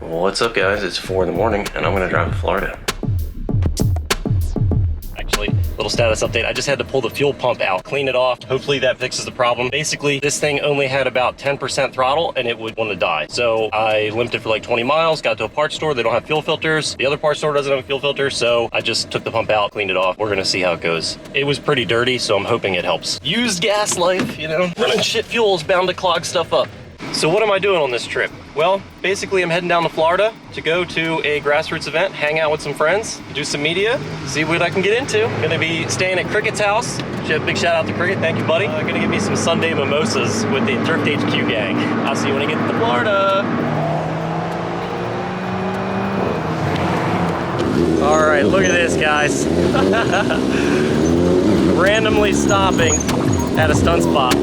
What's up, guys? It's 4 in the morning and I'm gonna drive to Florida. Actually, little status update. I just had to pull the fuel pump out, clean it off. Hopefully that fixes the problem. Basically, this thing only had about 10% throttle and it would want to die. So I limped it for like 20 miles, got to a parts store. They don't have fuel filters. The other parts store doesn't have a fuel filter. So I just took the pump out, cleaned it off. We're gonna see how it goes. It was pretty dirty, so I'm hoping it helps. Used gas life, you know, running shit fuel is bound to clog stuff up. So what am I doing on this trip? Well, basically I'm heading down to Florida to go to a grassroots event, hang out with some friends, do some media, see what I can get into. Gonna be staying at Crickett's house. Big shout out to Cricket, thank you, buddy. Gonna give me some Sunday mimosas with the Drift.hq gang. I'll see you when I get to Florida. All right, look at this, guys. Randomly stopping at a stunt spot.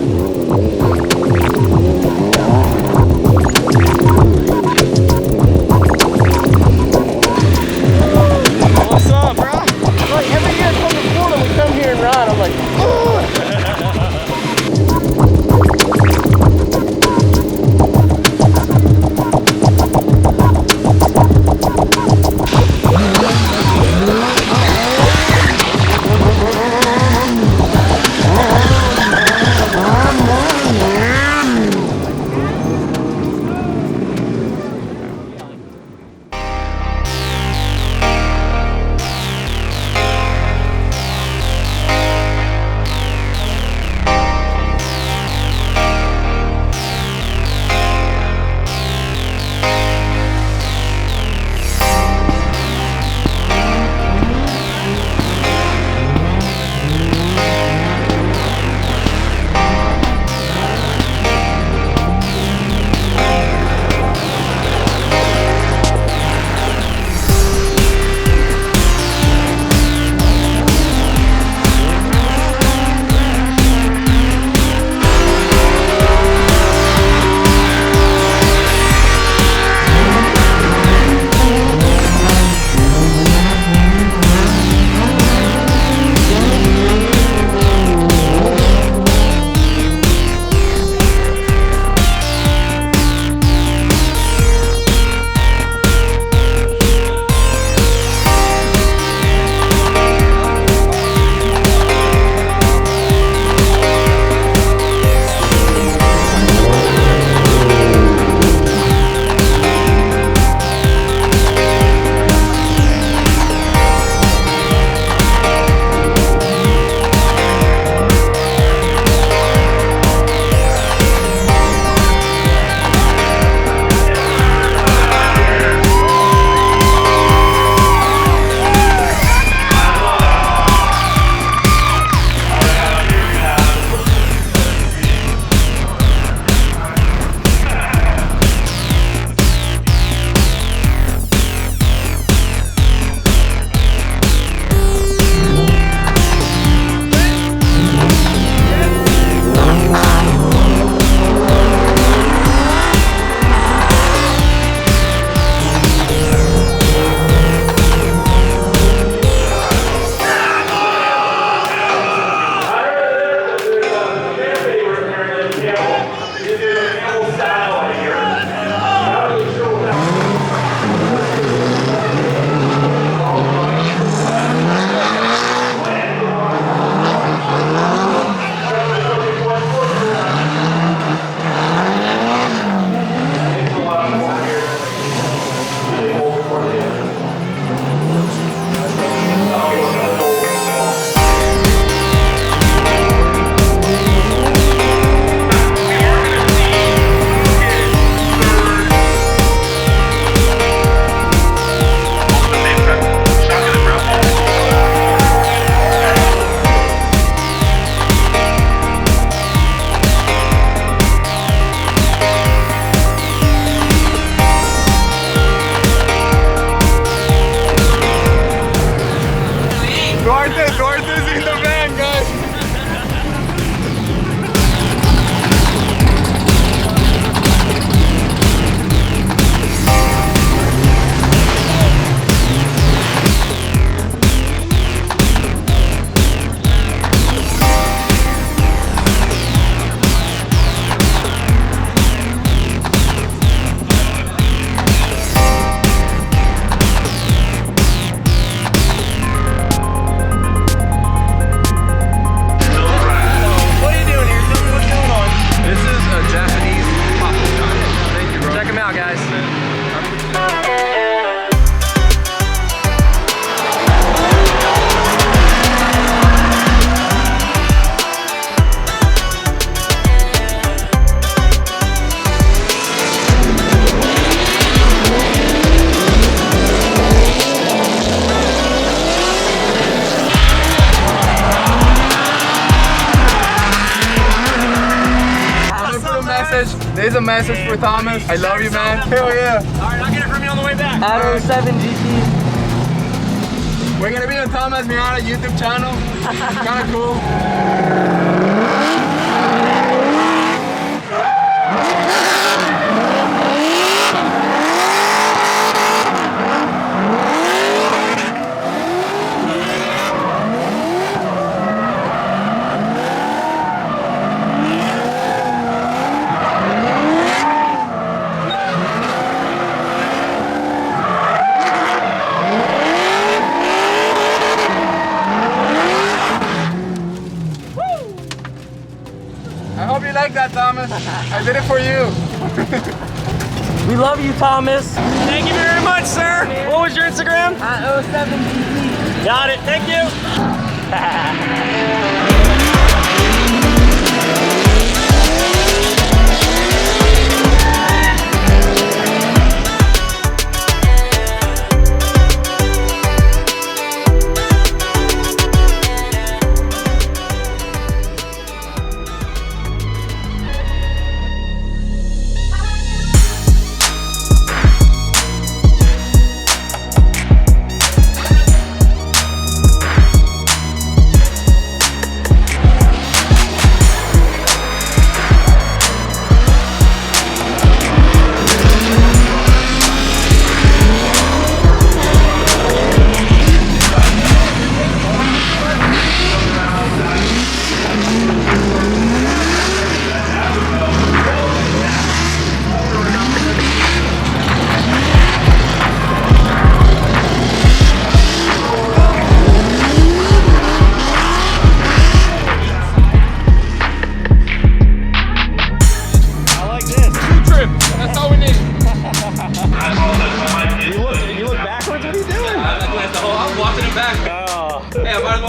What's up, bro? Like every year I come to Florida, we come here and ride. I'm like, out, guys. There's a message for Thomas. I love you, man. Hell yeah. Alright, I'll get it from you on the way back. Auto 7 GT. We're gonna be on Thomas Miata YouTube channel. Kinda cool. I hope you like that, Thomas. I did it for you. We love you, Thomas. Thank you very much, sir. What was your Instagram? Auto 7 GT. Got it. Thank you.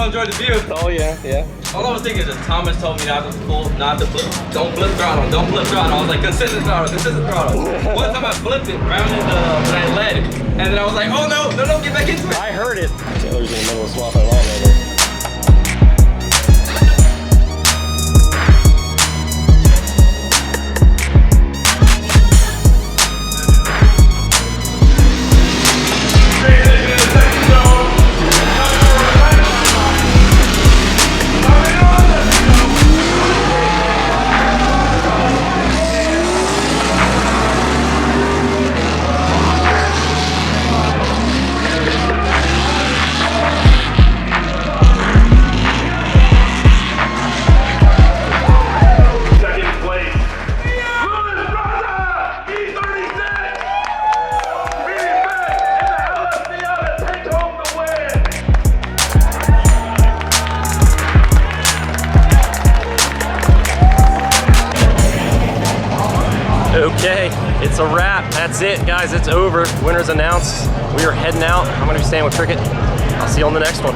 Enjoy the view. Oh yeah, yeah. All I was thinking is Thomas told me not to pull, don't flip throttle, don't flip throttle. I was like, consistent throttle, consistent throttle. One time I flipped it, rounded when I led it, and then I was like, oh no, get back into it. I heard it. Taylor's in the middle of swapping it all over. Okay, it's a wrap. That's it, guys. It's over. Winner's announced. We are heading out. I'm going to be staying with Cricket. I'll see you on the next one.